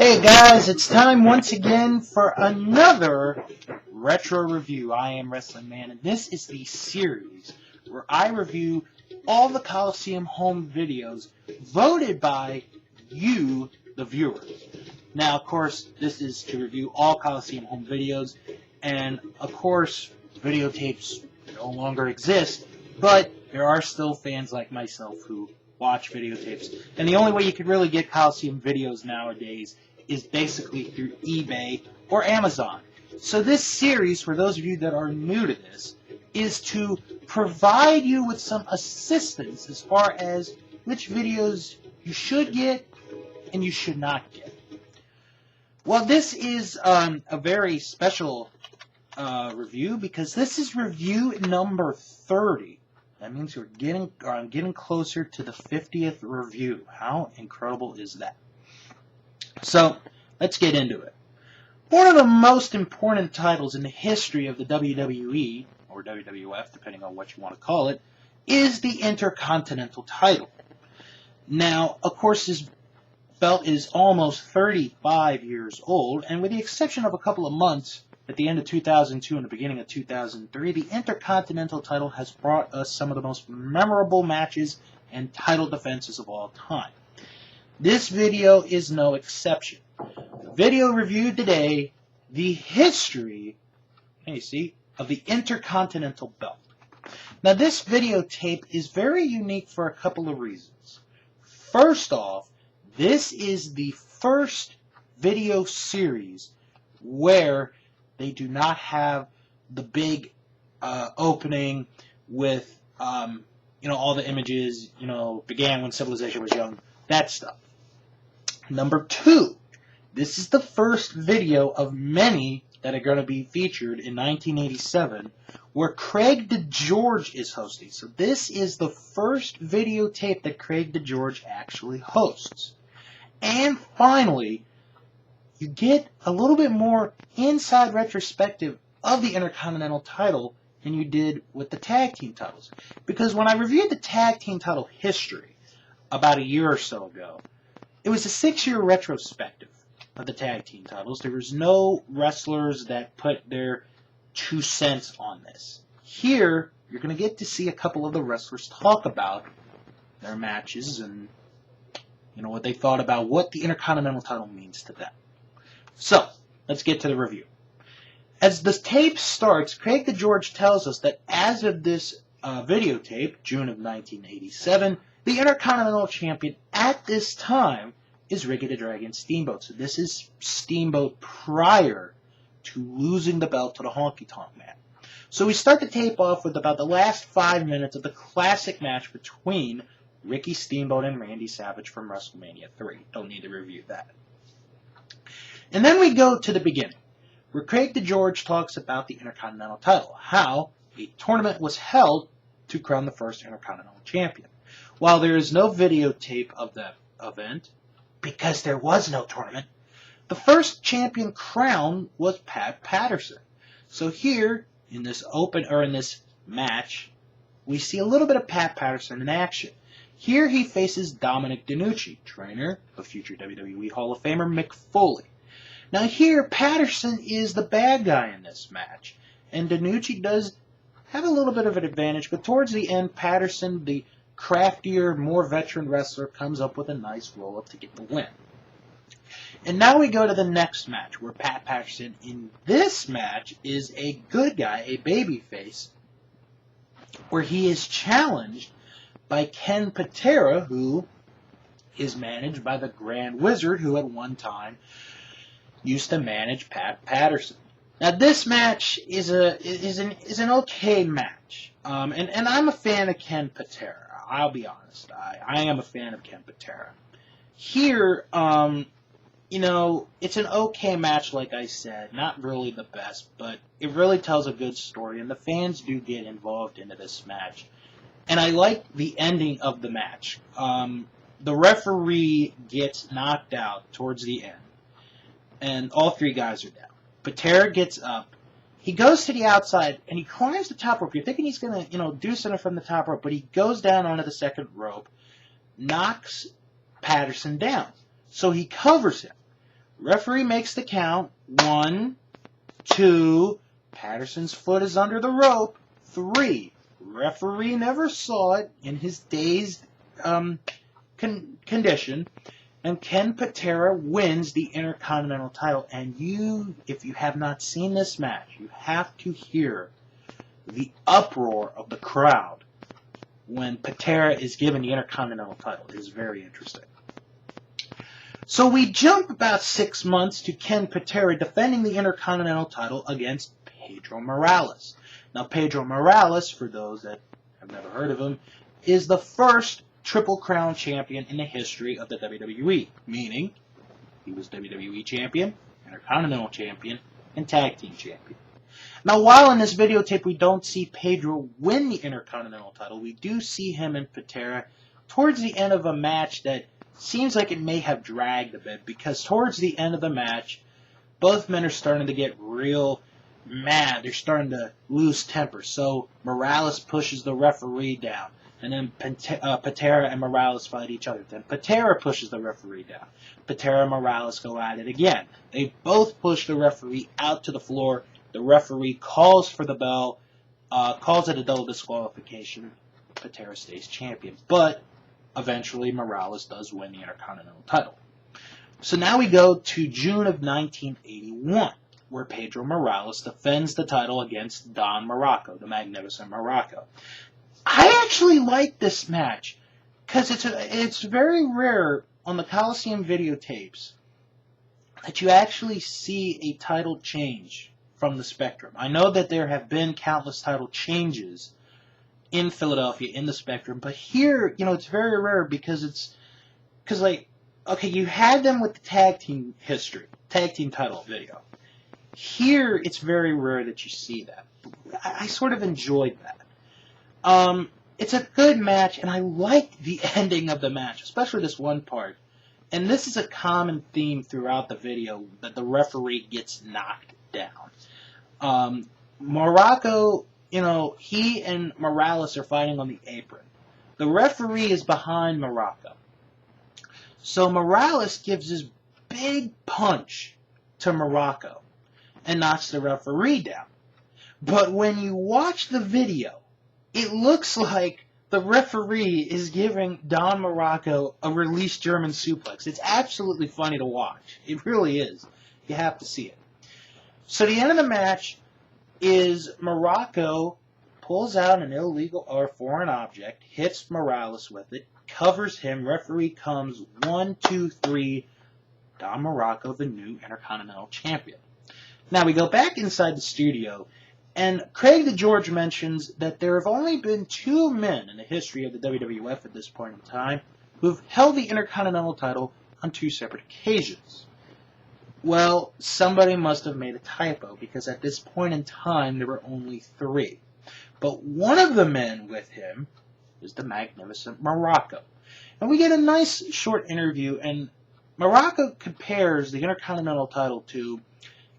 Hey guys, it's time once again for another retro review. I am Wrestling Man, and this is the series where I review all the Coliseum home videos voted by you, the viewers. Now, of course, this is to review all Coliseum home videos, and of course, videotapes no longer exist, but there are still fans like myself who watch videotapes. And the only way you can really get Coliseum videos nowadays is basically through eBay or Amazon. So this series, for those of you that are new to this, is to provide you with some assistance as far as which videos you should get and you should not get. Well, this is a very special review because this is review number 30. That means I'm getting closer to the 50th review. How incredible is that? So, let's get into it. One of the most important titles in the history of the WWE, or WWF, depending on what you want to call it, is the Intercontinental title. Now, of course, this belt is almost 35 years old, and with the exception of a couple of months, at the end of 2002 and the beginning of 2003, the Intercontinental title has brought us some of the most memorable matches and title defenses of all time. This video is no exception. The video reviewed today, the history, of the Intercontinental belt. Now, this videotape is very unique for a couple of reasons. First off, this is the first video series where they do not have the big opening with, all the images, began when civilization was young, that stuff. Number two, this is the first video of many that are going to be featured in 1987 where Craig DeGeorge is hosting. So this is the first videotape that Craig DeGeorge actually hosts. And finally, you get a little bit more inside retrospective of the Intercontinental title than you did with the tag team titles. Because when I reviewed the tag team title history about a year or so ago, it was a 6-year retrospective of the tag team titles. There was no wrestlers that put their 2 cents on this. Here, you're going to get to see a couple of the wrestlers talk about their matches and what they thought about what the Intercontinental title means to them. So, let's get to the review. As the tape starts, Craig DeGeorge tells us that as of this videotape, June of 1987, the Intercontinental Champion at this time is Ricky the Dragon Steamboat. So this is Steamboat prior to losing the belt to the Honky Tonk Man. So we start the tape off with about the last 5 minutes of the classic match between Ricky Steamboat and Randy Savage from WrestleMania 3. Don't need to review that. And then we go to the beginning, where Craig DeGeorge talks about the Intercontinental title, how a tournament was held to crown the first Intercontinental Champion. While there is no videotape of that event, because there was no tournament, the first champion crowned was Pat Patterson. So here, in this match, we see a little bit of Pat Patterson in action. Here he faces Dominic DeNucci, trainer of future WWE Hall of Famer Mick Foley. Now here, Patterson is the bad guy in this match, and DeNucci does have a little bit of an advantage, but towards the end, Patterson, the craftier, more veteran wrestler, comes up with a nice roll-up to get the win. And now we go to the next match, where Pat Patterson in this match is a good guy, a babyface, where he is challenged by Ken Patera, who is managed by the Grand Wizard, who at one time used to manage Pat Patterson. Now this match is an okay match, and I'm a fan of Ken Patera. I'll be honest, I am a fan of Ken Patera. Here, it's an okay match, like I said, not really the best, but it really tells a good story, and the fans do get involved into this match. And I like the ending of the match. The referee gets knocked out towards the end, and all 3 guys are down. Patera gets up. He goes to the outside, and he climbs the top rope. You're thinking he's going to, do something from the top rope, but he goes down onto the second rope, knocks Patterson down. So he covers him. Referee makes the count. 1, 2. Patterson's foot is under the rope. 3. Referee never saw it in his dazed condition. And Ken Patera wins the Intercontinental title. And if you have not seen this match, you have to hear the uproar of the crowd when Patera is given the Intercontinental title. It is very interesting. So we jump about 6 months to Ken Patera defending the Intercontinental title against Pedro Morales. Now, Pedro Morales, for those that have never heard of him, is the first Triple Crown champion in the history of the WWE, meaning he was WWE champion, Intercontinental champion, and Tag Team champion. Now, while in this videotape we don't see Pedro win the Intercontinental title, we do see him and Patera towards the end of a match that seems like it may have dragged a bit, because towards the end of the match, both men are starting to get real mad. They're starting to lose temper. So Morales pushes the referee down. And then Patera and Morales fight each other. Then Patera pushes the referee down. Patera and Morales go at it again. They both push the referee out to the floor. The referee calls for the bell, calls it a double disqualification. Patera stays champion. But eventually Morales does win the Intercontinental title. So now we go to June of 1981, where Pedro Morales defends the title against Don Muraco, the Magnificent Muraco. I actually like this match because it's very rare on the Coliseum videotapes that you actually see a title change from the Spectrum. I know that there have been countless title changes in Philadelphia in the Spectrum, but here, it's very rare because okay, you had them with the tag team title video. Here, it's very rare that you see that. I sort of enjoyed that. It's a good match, and I like the ending of the match, especially this one part. And this is a common theme throughout the video, that the referee gets knocked down. Muraco, he and Morales are fighting on the apron. The referee is behind Muraco. So Morales gives this big punch to Muraco and knocks the referee down. But when you watch the video, it looks like the referee is giving Don Muraco a released German suplex. It's absolutely funny to watch. It really is. You have to see it. So the end of the match is Muraco pulls out an illegal or foreign object, hits Morales with it, covers him, referee comes, 1, 2, 3, Don Muraco, the new Intercontinental Champion. Now we go back inside the studio, and Craig DeGeorge mentions that there have only been 2 men in the history of the WWF at this point in time who've held the Intercontinental title on 2 separate occasions. Well, somebody must have made a typo, because at this point in time there were only 3. But one of the men with him is the Magnificent Muraco. And we get a nice short interview, and Muraco compares the Intercontinental title to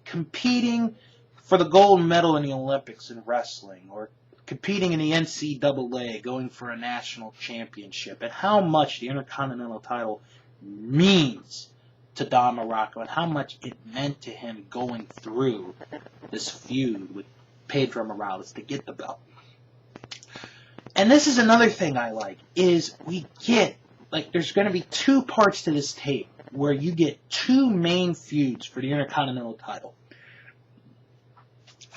competing for the gold medal in the Olympics in wrestling, or competing in the NCAA, going for a national championship, and how much the Intercontinental title means to Don Muraco, and how much it meant to him going through this feud with Pedro Morales to get the belt. And this is another thing I like, is we get, there's going to be 2 parts to this tape, where you get 2 main feuds for the Intercontinental title.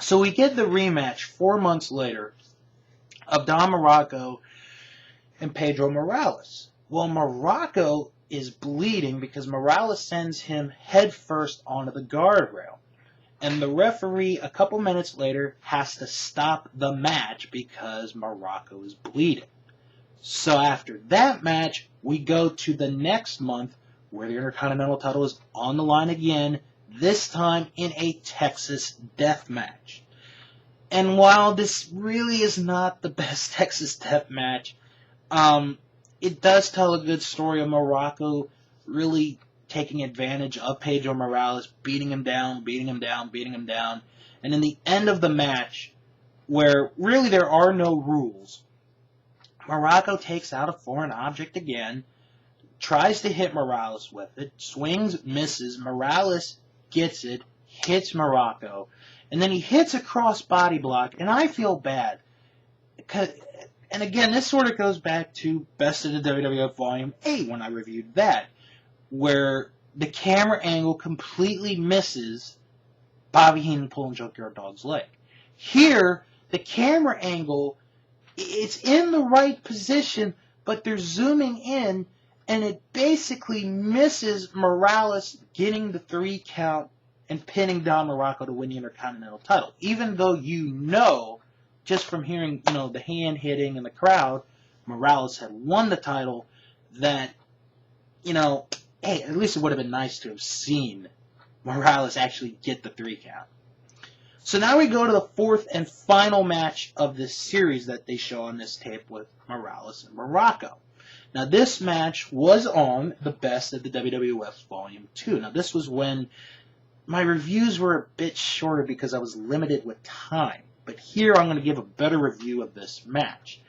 So we get the rematch 4 months later of Don Muraco and Pedro Morales. Well, Muraco is bleeding because Morales sends him headfirst onto the guardrail. And the referee, a couple minutes later, has to stop the match because Muraco is bleeding. So after that match, we go to the next month where the Intercontinental title is on the line again, this time in a Texas death match. And while this really is not the best Texas death match, it does tell a good story of Muraco really taking advantage of Pedro Morales, beating him down. And in the end of the match, where really there are no rules, Muraco takes out a foreign object again, tries to hit Morales with it, swings, misses, Morales gets it, hits Morocco, and then he hits a cross body block, and I feel bad. And again, this sort of goes back to Best of the WWF Volume 8 when I reviewed that, where the camera angle completely misses Bobby Heenan pulling Junkyard Dog's leg. Here, the camera angle, it's in the right position, but they're zooming in, and it basically misses Morales getting the 3 count and pinning Don Morocco to win the Intercontinental title. Even though you know, just from hearing, the hand hitting and the crowd, Morales had won the title, that, hey, at least it would have been nice to have seen Morales actually get the 3 count. So now we go to the 4th and final match of this series that they show on this tape with Morales and Morocco. Now this match was on the Best of the WWF Volume 2. Now this was when my reviews were a bit shorter because I was limited with time. But here I'm going to give a better review of this match.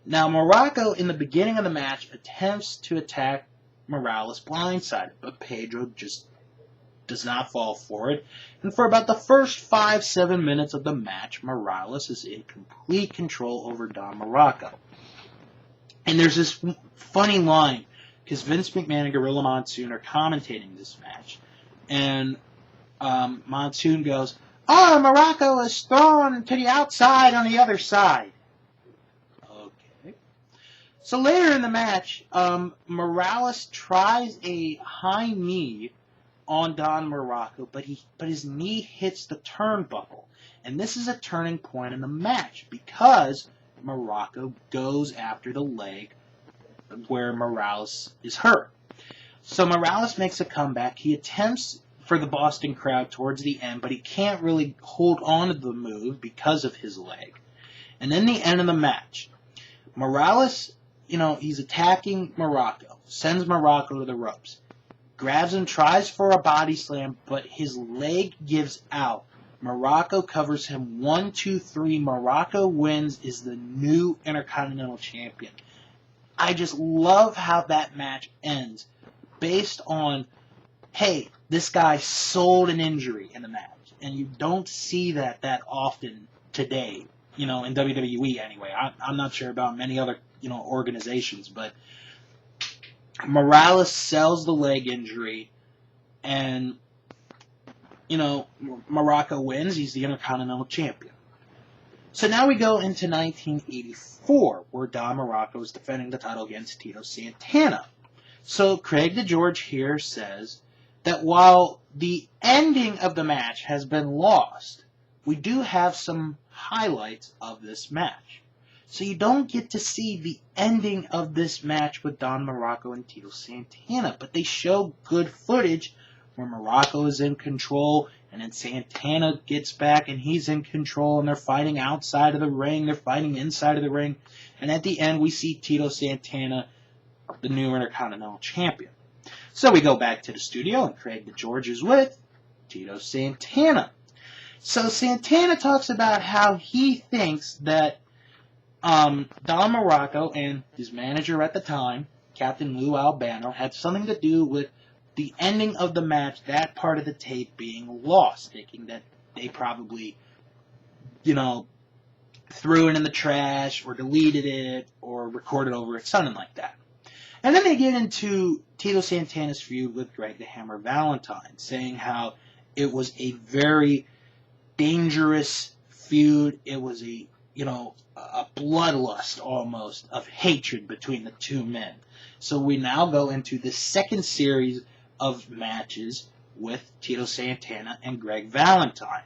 Now Morocco in the beginning of the match attempts to attack Morales blindsided, but Pedro just does not fall for it. And for about the first 5-7 minutes of the match, Morales is in complete control over Don Morocco. And there's this funny line, because Vince McMahon and Gorilla Monsoon are commentating this match. And Monsoon goes, "Oh, Morocco is thrown to the outside on the other side." Okay. So later in the match, Morales tries a high knee on Don Morocco, but his knee hits the turnbuckle. And this is a turning point in the match because Morocco goes after the leg where Morales is hurt. So Morales makes a comeback. He attempts for the Boston crowd towards the end, but he can't really hold on to the move because of his leg. And then the end of the match, Morales, he's attacking Morocco, sends Morocco to the ropes, grabs him, tries for a body slam, but his leg gives out. Morocco covers him 1, 2, 3. Morocco wins, is the new Intercontinental Champion. I just love how that match ends based on, hey, this guy sold an injury in the match. And you don't see that often today, in WWE anyway. I'm not sure about many other, organizations, but Morales sells the leg injury, and, Morocco wins. He's the Intercontinental Champion. So now we go into 1984, where Don Morocco is defending the title against Tito Santana. So Craig DeGeorge here says that while the ending of the match has been lost, we do have some highlights of this match. So you don't get to see the ending of this match with Don Morocco and Tito Santana, but they show good footage where Morocco is in control, and then Santana gets back and he's in control, and they're fighting outside of the ring, they're fighting inside of the ring, and at the end we see Tito Santana, the new Intercontinental Champion. So we go back to the studio, and Craig DeGeorge is with Tito Santana. So Santana talks about how he thinks that Don Morocco and his manager at the time, Captain Lou Albano, had something to do with the ending of the match, that part of the tape being lost, thinking that they probably, threw it in the trash or deleted it or recorded over it, something like that. And then they get into Tito Santana's feud with Greg the Hammer Valentine, saying how it was a very dangerous feud. It was a bloodlust almost of hatred between the two men. So we now go into the second series of matches with Tito Santana and Greg Valentine.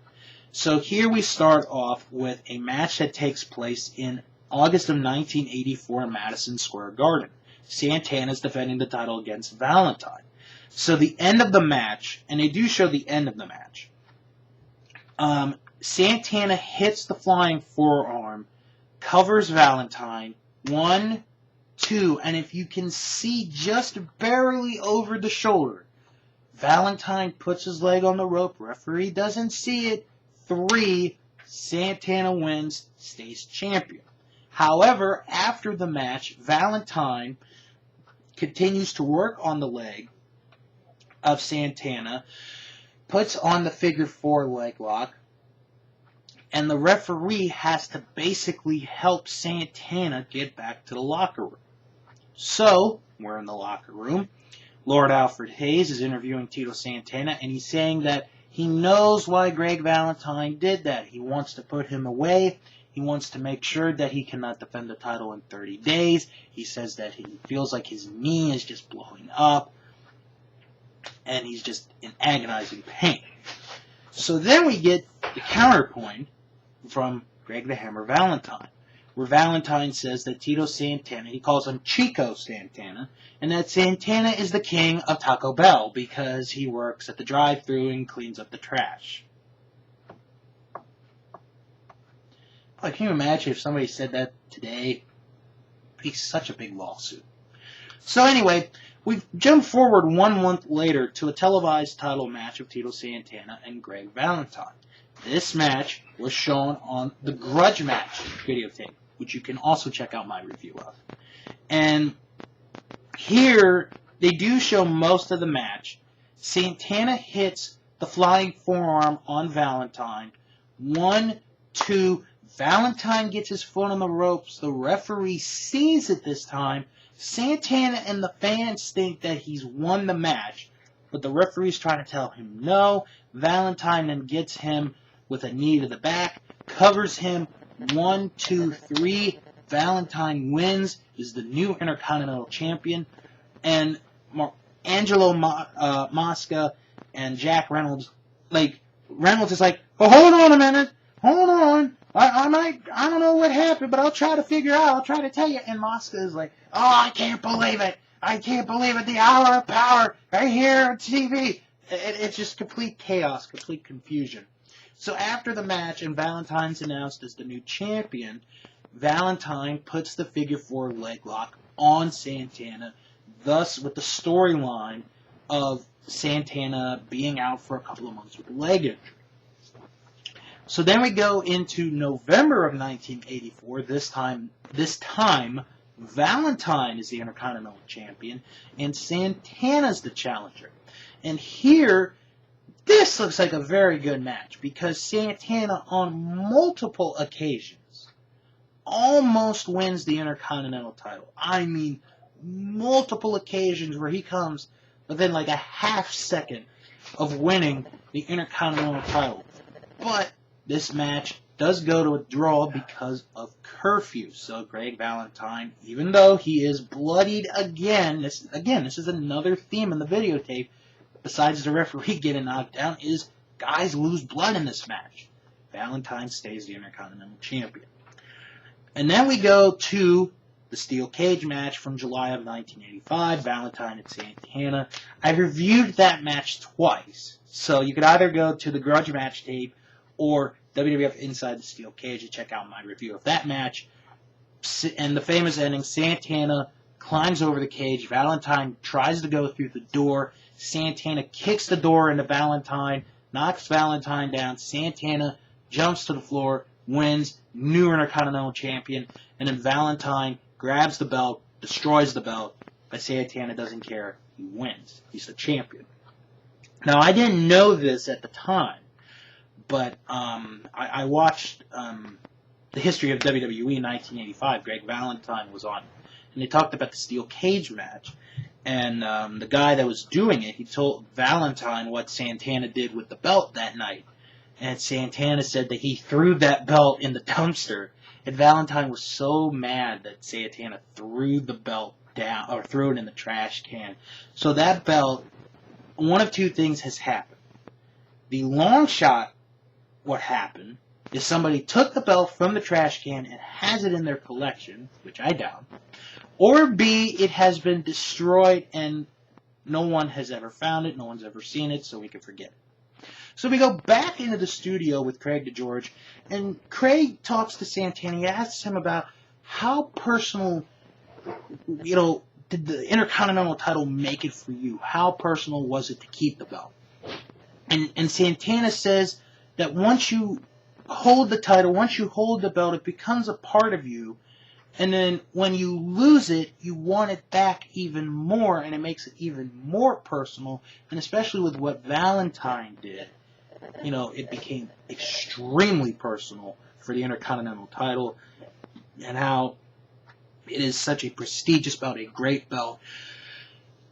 So here we start off with a match that takes place in August of 1984 in Madison Square Garden. Santana's defending the title against Valentine. So the end of the match, and they do show the end of the match, Santana hits the flying forearm, covers Valentine, 1, 2, and if you can see just barely over the shoulder, Valentine puts his leg on the rope, referee doesn't see it, 3, Santana wins, stays champion. However, after the match, Valentine continues to work on the leg of Santana, puts on the figure 4 leg lock, and the referee has to basically help Santana get back to the locker room. So, we're in the locker room. Lord Alfred Hayes is interviewing Tito Santana, and he's saying that he knows why Greg Valentine did that. He wants to put him away. He wants to make sure that he cannot defend the title in 30 days. He says that he feels like his knee is just blowing up, and he's just in agonizing pain. So then we get the counterpoint from Greg the Hammer Valentine, where Valentine says that Tito Santana, he calls him Chico Santana, and that Santana is the king of Taco Bell because he works at the drive-thru and cleans up the trash. Like, can you imagine if somebody said that today? It'd be such a big lawsuit. So anyway, we jump forward 1 month later to a televised title match of Tito Santana and Greg Valentine. This match was shown on the Grudge Match videotape, which you can also check out my review of. And here, they do show most of the match. Santana hits the flying forearm on Valentine. 1, 2, Valentine gets his foot on the ropes. The referee sees it this time. Santana and the fans think that he's won the match, but the referee's trying to tell him no. Valentine then gets him with a knee to the back, covers him. 1, 2, 3. Valentine wins, is the new Intercontinental Champion, and Angelo Mosca and Jack Reynolds, Reynolds is like, oh, hold on a minute, hold on. I don't know what happened, but I'll try to figure out. I'll try to tell you. And Mosca is like, oh, I can't believe it. I can't believe it. The hour of power right here on TV. It's just complete chaos, complete confusion. So after the match and Valentine's announced as the new champion, Valentine puts the figure 4 leg lock on Santana, thus with the storyline of Santana being out for a couple of months with a leg injury. So then we go into November of 1984. This time, Valentine is the Intercontinental Champion, and Santana's the challenger. And here, this looks like a very good match, because Santana, on multiple occasions, almost wins the Intercontinental title. I mean, multiple occasions where he comes within like a half second of winning the Intercontinental title. But this match does go to a draw because of curfew. So Greg Valentine, even though he is bloodied again, this is another theme in the videotape, besides the referee getting knocked down, is guys lose blood in this match. Valentine stays the Intercontinental Champion. And then we go to the Steel Cage match from July of 1985, Valentine and Santana. I've reviewed that match twice, so you could either go to the Grudge Match tape or WWF Inside the Steel Cage to check out my review of that match. And the famous ending, Santana climbs over the cage, Valentine tries to go through the door, Santana kicks the door into Valentine, knocks Valentine down, Santana jumps to the floor, wins, new Intercontinental Champion, and then Valentine grabs the belt, destroys the belt, but Santana doesn't care, he wins, he's the champion. Now, I didn't know this at the time, but I watched the history of WWE in 1985. Greg Valentine was on, and they talked about the Steel Cage match. And the guy that was doing it, he told Valentine what Santana did with the belt that night. And Santana said that he threw that belt in the dumpster. And Valentine was so mad that Santana threw the belt down, or threw it in the trash can. So that belt, one of two things has happened. The long shot, what happened, is somebody took the belt from the trash can and has it in their collection, which I doubt. Or B, it has been destroyed and no one has ever found it, no one's ever seen it, so we can forget it. So we go back into the studio with Craig DeGeorge, and Craig talks to Santana. He asks him about how personal, did the Intercontinental title make it for you? How personal was it to keep the belt? And Santana says that once you hold the title, once you hold the belt, it becomes a part of you. And then when you lose it, you want it back even more, and it makes it even more personal. And especially with what Valentine did, it became extremely personal for the Intercontinental title, and how it is such a prestigious belt, a great belt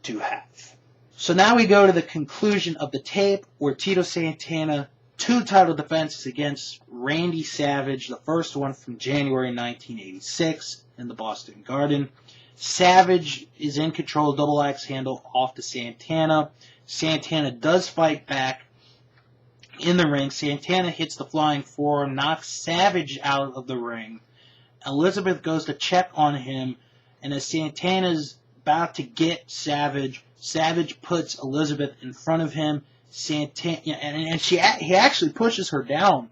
to have. So now we go to the conclusion of the tape, where Tito Santana, 2 title defenses against Randy Savage, the first one from January 1986 in the Boston Garden. Savage is in control, double axe handle off to Santana. Santana does fight back in the ring. Santana hits the flying forearm, knocks Savage out of the ring. Elizabeth goes to check on him, and as Santana's about to get Savage, Savage puts Elizabeth in front of him. He actually pushes her down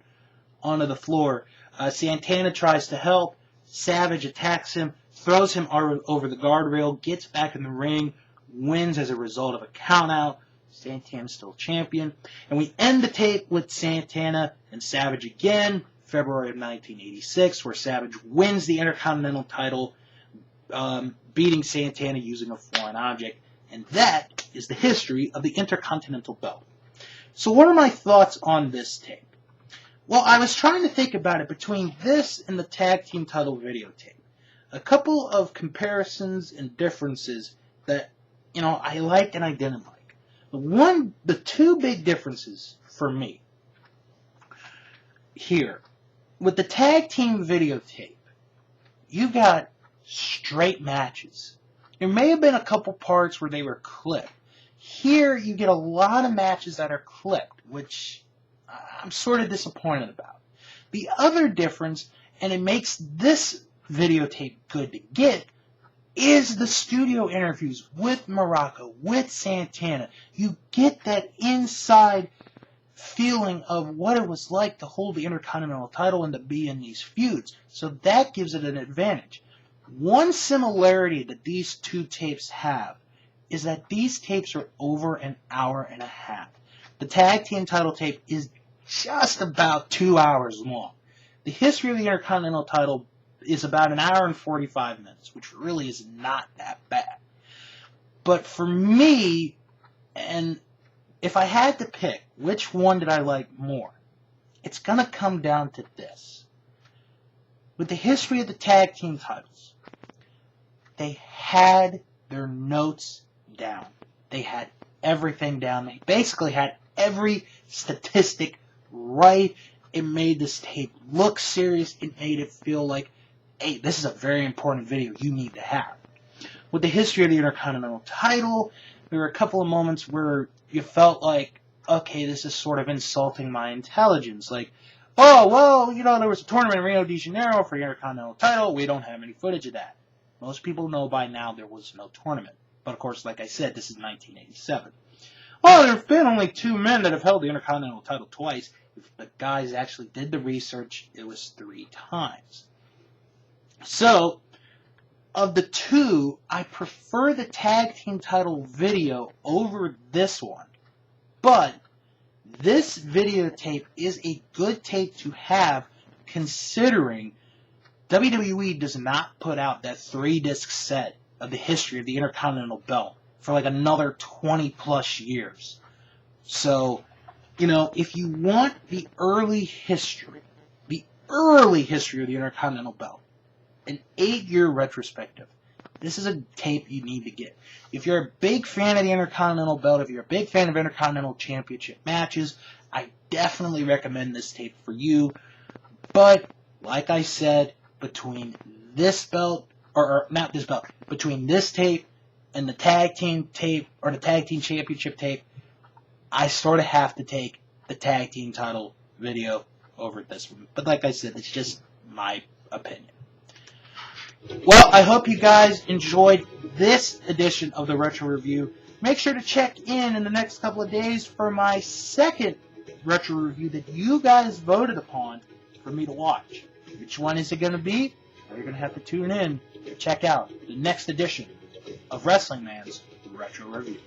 onto the floor. Santana tries to help. Savage attacks him, throws him over the guardrail, gets back in the ring, wins as a result of a countout. Santana's still champion. And we end the tape with Santana and Savage again, February of 1986, where Savage wins the Intercontinental title, beating Santana using a foreign object. And that is the history of the Intercontinental belt. So what are my thoughts on this tape? Well, I was trying to think about it between this and the tag team title videotape. A couple of comparisons and differences that, I liked and I didn't like. The 2 big differences for me here. With the tag team videotape, you got straight matches. There may have been a couple parts where they were clipped. Here, you get a lot of matches that are clipped, which I'm sort of disappointed about. The other difference, and it makes this videotape good to get, is the studio interviews with Morocco, with Santana. You get that inside feeling of what it was like to hold the Intercontinental title and to be in these feuds. So that gives it an advantage. One similarity that these 2 tapes have is that these tapes are over an hour and a half. The tag team title tape is just about 2 hours long. The history of the Intercontinental title is about an hour and 45 minutes, which really is not that bad. But for me, and if I had to pick which one did I like more, it's going to come down to this. With the history of the tag team titles, they had their notes down. They had everything down. They basically had every statistic right. It made this tape look serious. It made it feel like, hey, this is a very important video you need to have. With the history of the Intercontinental title, there were a couple of moments where you felt like, okay, this is sort of insulting my intelligence. Like, oh, well, there was a tournament in Rio de Janeiro for the Intercontinental title. We don't have any footage of that. Most people know by now there was no tournament. But, of course, like I said, this is 1987. Oh, there have been only 2 men that have held the Intercontinental title twice. If the guys actually did the research, it was 3 times. So, of the 2, I prefer the tag team title video over this one. But this videotape is a good tape to have, considering WWE does not put out that 3-disc set of the history of the Intercontinental belt for like another 20 plus years. So, if you want the early history of the Intercontinental belt, an 8-year retrospective, this is a tape you need to get. If you're a big fan of the Intercontinental belt, if you're a big fan of Intercontinental Championship matches, I definitely recommend this tape for you. But, like I said, between this belt, or not this belt, between this tape and the tag team tape, or the tag team championship tape, I sort of have to take the tag team title video over this one. But like I said, it's just my opinion. Well, I hope you guys enjoyed this edition of the Retro Review. Make sure to check in the next couple of days for my second Retro Review that you guys voted upon for me to watch. Which one is it going to be? Well, you're going to have to tune in to check out the next edition of Wrestling Man's Retro Review.